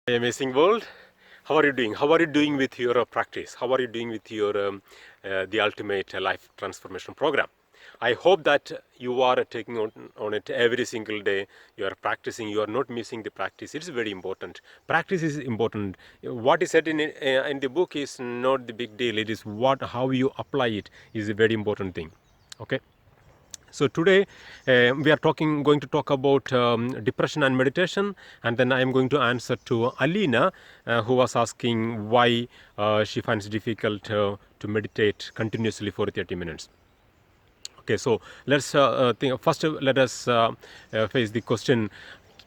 Amazing world. How are you doing? How are you doing with your practice? How are you doing with your the ultimate life transformation program? I hope that you are taking on it every single day. You are practicing. You are not missing the practice. It is very important. Practice is important. What is said in the book is not the big deal. It is how you apply it is a very important thing. Okay. So today we are going to talk about depression and meditation, and then I am going to answer to Alina, who was asking why she finds it difficult to meditate continuously for 30 minutes. Okay, so let's think. First, let us face the question: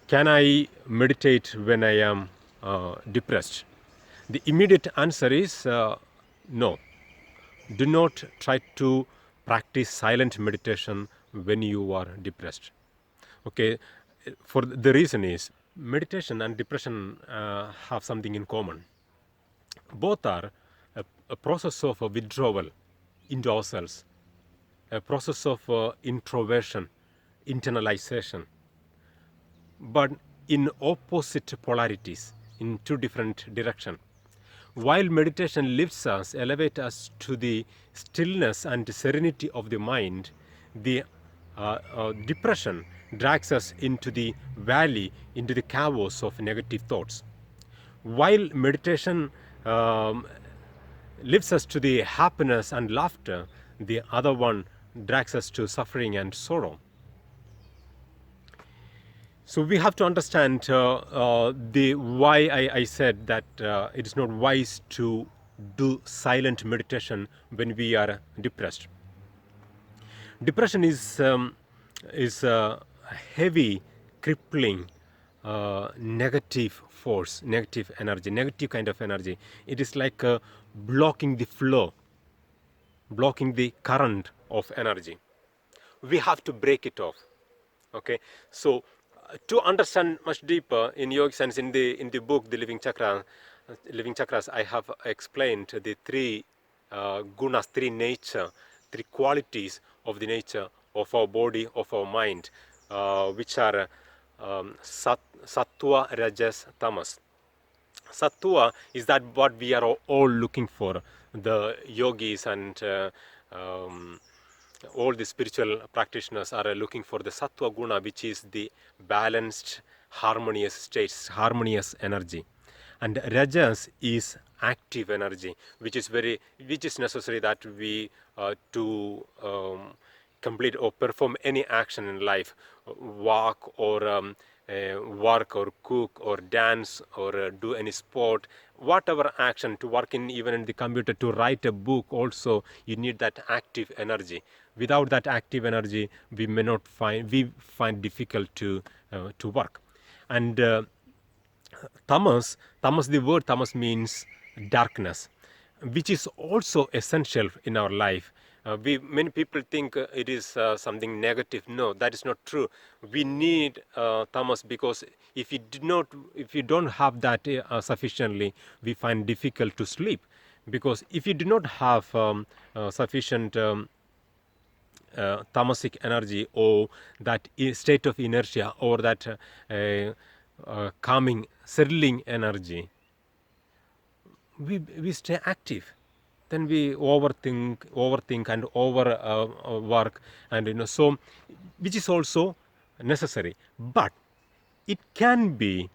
can I meditate when I am depressed? The immediate answer is no. Do not try to practice silent meditation when you are depressed. Okay, for the reason is meditation and depression have something in common. Both are a process of withdrawal into ourselves, a process of introversion, internalization, but in opposite polarities, in two different directions. While meditation lifts us, elevates us to the stillness and serenity of the mind, the depression drags us into the valley, into the chaos of negative thoughts. While meditation lifts us to the happiness and laughter, the other one drags us to suffering and sorrow. So we have to understand the why I said that it is not wise to do silent meditation when we are depressed. Depression is a heavy, crippling, negative force, negative energy, negative kind of energy. It is like blocking the flow, blocking the current of energy. We have to break it off. Okay, so to understand much deeper in yogic sense, in the book The Living Chakras, I have explained the three gunas, three nature, three qualities of the nature of our body, of our mind, which are sattva, rajas, tamas. Sattva is that what we are all looking for, the yogis and all the spiritual practitioners are looking for the sattva guna, which is the balanced, harmonious states, harmonious energy. And rajas is active energy, which is necessary that we to complete or perform any action in life, walk or work or cook or dance or do any sport, whatever action, to work in even in the computer, to write a book also, you need that active energy. Without that active energy, we find difficult to work. And tamas, the word tamas means darkness, which is also essential in our life. Many people think it is something negative. No, that is not true. We need tamas, because if you don't have that sufficiently, we find difficult to sleep. Because if you do not have sufficient tamasic energy, or that state of inertia, or that calming, settling energy, we stay active. Then we overthink and over work, and so, which is also necessary. But it can be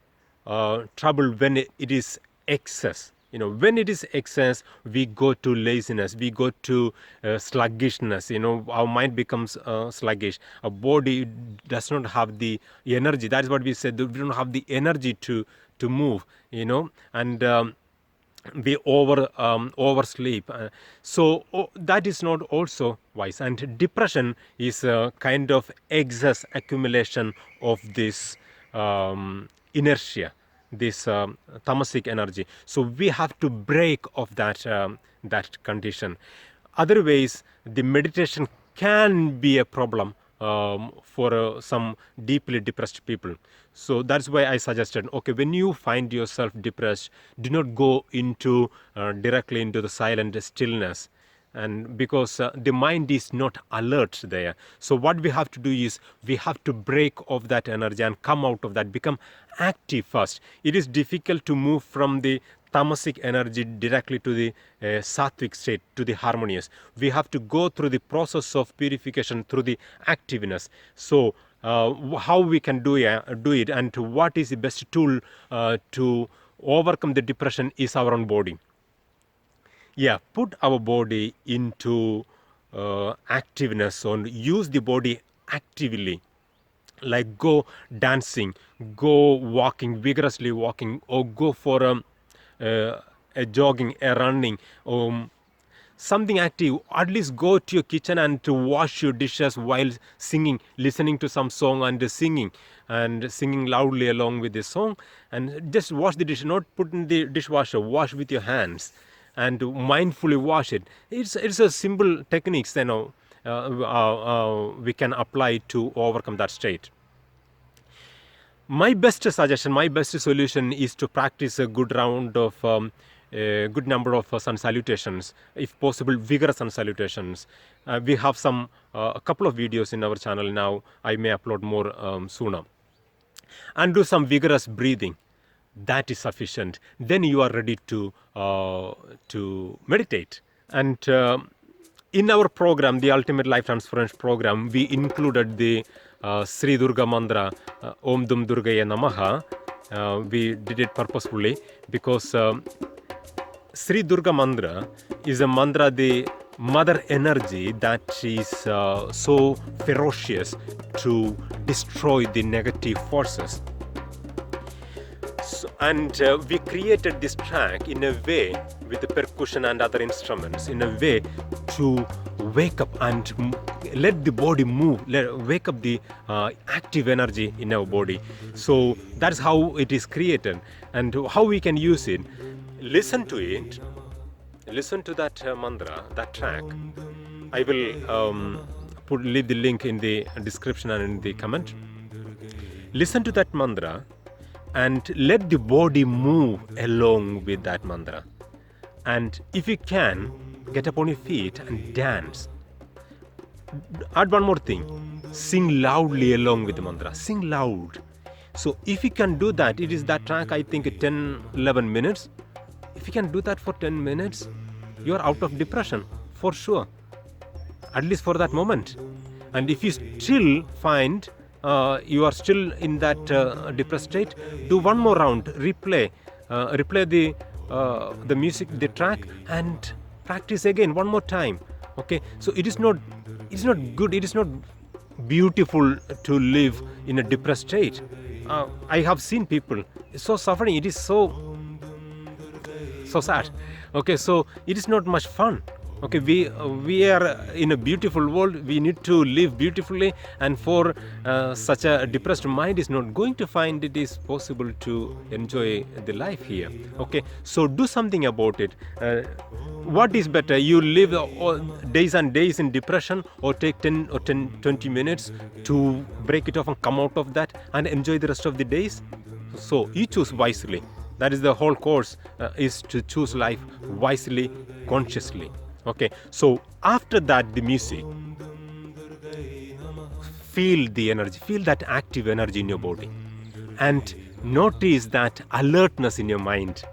trouble when it is excess. When it is excess, we go to laziness, we go to sluggishness. Our mind becomes sluggish. Our body does not have the energy. That is what we said. We don't have the energy to move. And we oversleep. So that is not also wise. And depression is a kind of excess accumulation of this inertia, this tamasic energy. So we have to break off that condition. Otherwise, the meditation can be a problem for some deeply depressed people. So that's why I suggested, okay, when you find yourself depressed, do not go directly into the silent stillness. and because the mind is not alert there. So what we have to do is we have to break off that energy and come out of that, become active first. It is difficult to move from the tamasic energy directly to the sattvic state, to the harmonious. We have to go through the process of purification through the activeness. So how we can do it, and what is the best tool to overcome the depression is our own body. Yeah, put our body into activeness, and use the body actively, like go dancing, go walking, vigorously walking, or go for a jogging, a running, something active. At least go to your kitchen and to wash your dishes while singing, listening to some song and singing loudly along with the song, and just wash the dish, not put in the dishwasher, wash with your hands and mindfully wash it. It's a simple techniques, we can apply to overcome that state. My best suggestion, my best solution is to practice a good round of a good number of sun salutations, if possible vigorous sun salutations. We have a couple of videos in our channel now. I may upload more sooner. And do some vigorous breathing. That is sufficient. Then you are ready to meditate. And in our program, the Ultimate Life Transformation Program, we included the Sri Durga Mantra, Om Dum Durgayei Namaha. We did it purposefully because Sri Durga Mantra is a mantra, the mother energy that is so ferocious to destroy the negative forces. And we created this track in a way with the percussion and other instruments, in a way to wake up and let the body move, wake up the active energy in our body. So that's how it is created, and how we can use it. Listen to it, listen to that mantra, that track. I will leave the link in the description and in the comment. Listen to that mantra and let the body move along with that mantra. And if you can, get up on your feet and dance. Add one more thing, sing loudly along with the mantra, sing loud. So if you can do that, it is that track, I think 10-11 minutes. If you can do that for 10 minutes, you are out of depression for sure, at least for that moment. And if you still find you are still in that depressed state, do one more round, replay the music, the track, and practice again one more time. Okay, so it is not good, it is not beautiful to live in a depressed state. I have seen people so suffering, it is so sad. Okay, so it is not much fun. Okay, we are in a beautiful world, we need to live beautifully, and for such a depressed mind is not going to find it is possible to enjoy the life here. Okay, so do something about it. What is better, you live days and days in depression, or take 20 minutes to break it off and come out of that and enjoy the rest of the days? So you choose wisely. That is the whole course, is to choose life wisely, consciously. Okay, so after that, the music, feel the energy, feel that active energy in your body, and notice that alertness in your mind.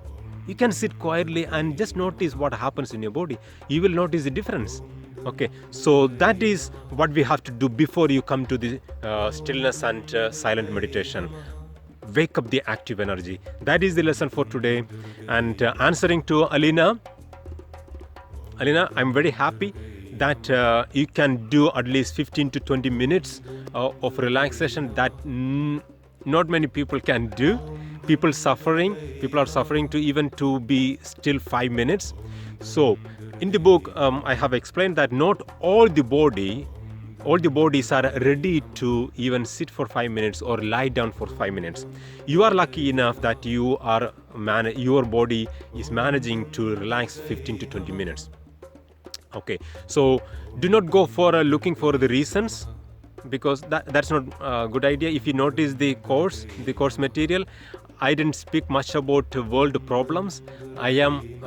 You can sit quietly and just notice what happens in your body. You will notice the difference. Okay, so that is what we have to do before you come to the stillness and silent meditation. Wake up the active energy. That is the lesson for today. And answering to Alina, I'm very happy that you can do at least 15 to 20 minutes of relaxation that not many people can do. People are suffering to even to be still 5 minutes. So in the book, I have explained that not all the bodies are ready to even sit for 5 minutes or lie down for 5 minutes. You are lucky enough that your body is managing to relax 15 to 20 minutes. Okay, so do not go for looking for the reasons, because that's not a good idea. If you notice the course material, I didn't speak much about world problems. I am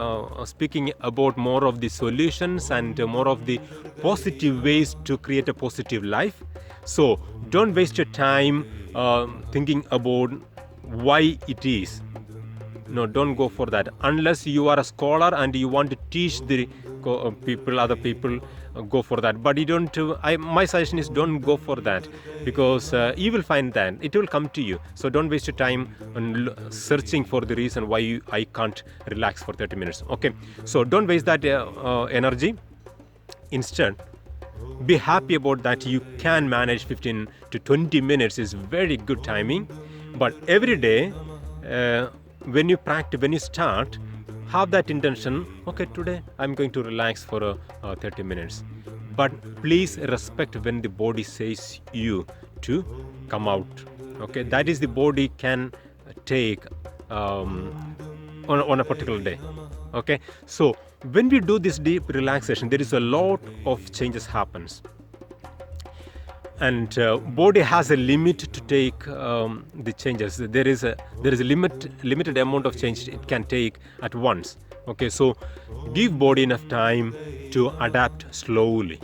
speaking about more of the solutions and more of the positive ways to create a positive life. So don't waste your time thinking about why it is. No, don't go for that. Unless you are a scholar and you want to teach the other people, go for that. But you don't. My suggestion is don't go for that, because you will find that it will come to you. So don't waste your time on searching for the reason why I can't relax for 30 minutes. Okay, so don't waste that energy. Instead, be happy about that. You can manage 15 to 20 minutes is very good timing. But every day, when you practice, when you start, have that intention. Okay, today I'm going to relax for 30 minutes. But please respect when the body says you to come out. Okay, that is the body can take on a particular day. Okay, so when we do this deep relaxation, there is a lot of changes happens. And body has a limit to take the changes. There is a limited amount of change it can take at once. Okay, so give body enough time to adapt slowly.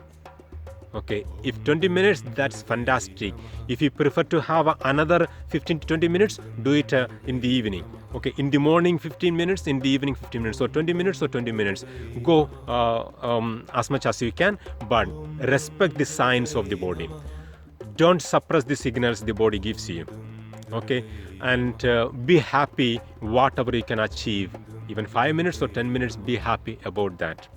Okay, if 20 minutes, that's fantastic. If you prefer to have another 15 to 20 minutes, do it in the evening. Okay, in the morning 15 minutes, in the evening 15 minutes, or 20 minutes or 20 minutes. Go as much as you can, but respect the signs of the body. Don't suppress the signals the body gives you. Okay, and be happy whatever you can achieve. Even 5 minutes or 10 minutes, be happy about that.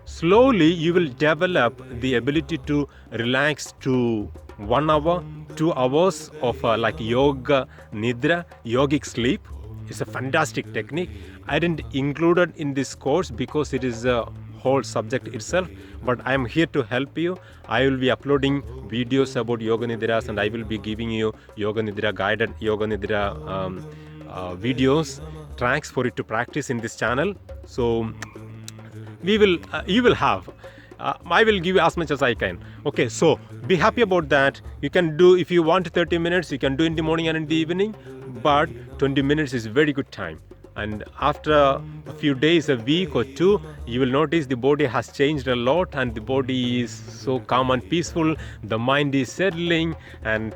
Slowly, you will develop the ability to relax to 1 hour, 2 hours of like yoga nidra, yogic sleep. It's a fantastic technique. I didn't include it in this course because it is a whole subject itself, but I am here to help you. I will be uploading videos about yoga nidras, and I will be giving you yoga nidra guided yoga nidra videos, tracks for you to practice in this channel. So you will have. I will give you as much as I can. Okay, so be happy about that. You can do, if you want 30 minutes, you can do in the morning and in the evening, but 20 minutes is very good time. And after a few days, a week or two, you will notice the body has changed a lot, and the body is so calm and peaceful. The mind is settling, and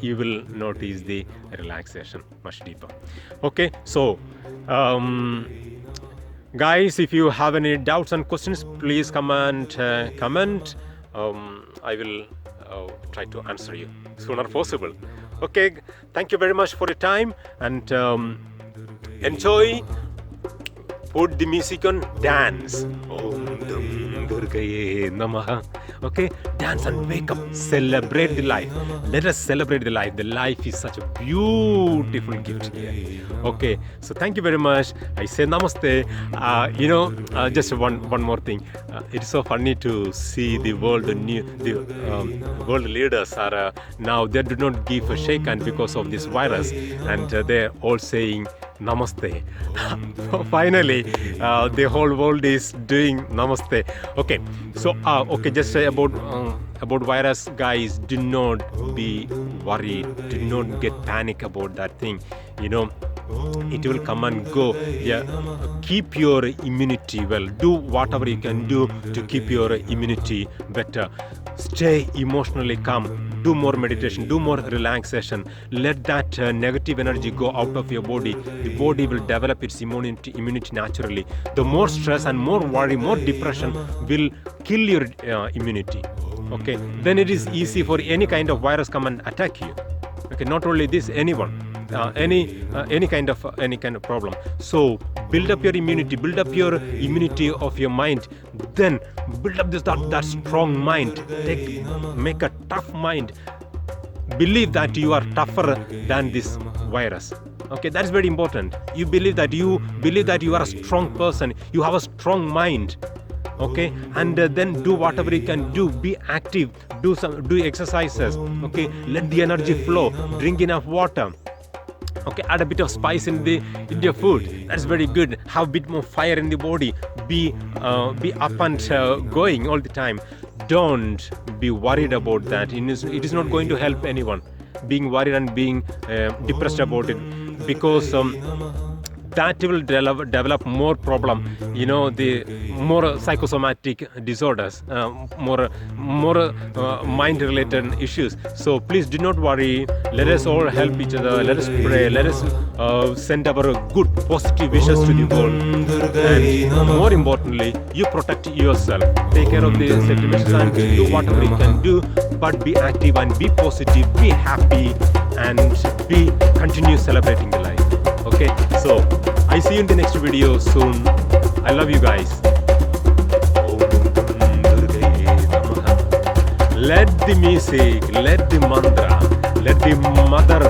you will notice the relaxation much deeper. Okay, so guys, if you have any doubts and questions, please come and comment. I will try to answer you sooner possible. Okay, thank you very much for your time, and enjoy. Put the music on, dance. Dum Durgayei Namaha. Okay, dance and wake up. Celebrate the life. Let us celebrate the life. The life is such a beautiful gift here. Okay, so thank you very much. I say namaste. Just one more thing. It's so funny to see the world. The world leaders are now, they do not give a shake hand because of this virus, and they're all saying namaste. Finally, the whole world is doing namaste. Okay, so just say about virus, guys. Do not be worried. Do not get panic about that thing. It will come and go. Yeah, keep your immunity well. Do whatever you can do to keep your immunity better. Stay emotionally calm. Do more meditation. Do more relaxation. Let that negative energy go out of your body. The body will develop its immunity naturally. The more stress and more worry, more depression will kill your immunity. Okay, then it is easy for any kind of virus come and attack you. Okay, not only this, anyone. Any kind of problem. So build up your immunity, build up your immunity of your mind. Then build up that strong mind. Make a tough mind. Believe that you are tougher than this virus. Okay, that's very important. You believe that you are a strong person. You have a strong mind. Okay, and then do whatever you can do. Be active. Do exercises. Okay, let the energy flow. Drink enough water. Okay, add a bit of spice in your food. That's very good. Have a bit more fire in the body. Be up and going all the time. Don't be worried about that. It is not going to help anyone. being worried and being depressed about it, because that will develop more problem, the more psychosomatic disorders, more mind related issues. So please do not worry, let us all help each other, let us pray, let us send our good positive wishes to the world, and more importantly, you protect yourself, take care of the safety measures and do whatever you can do, but be active and be positive, be happy, and continue celebrating the life. Okay, so I see you in the next video soon. I love you guys. Om Dum Durgayei Namaha. Let the music, let the mantra, let the mother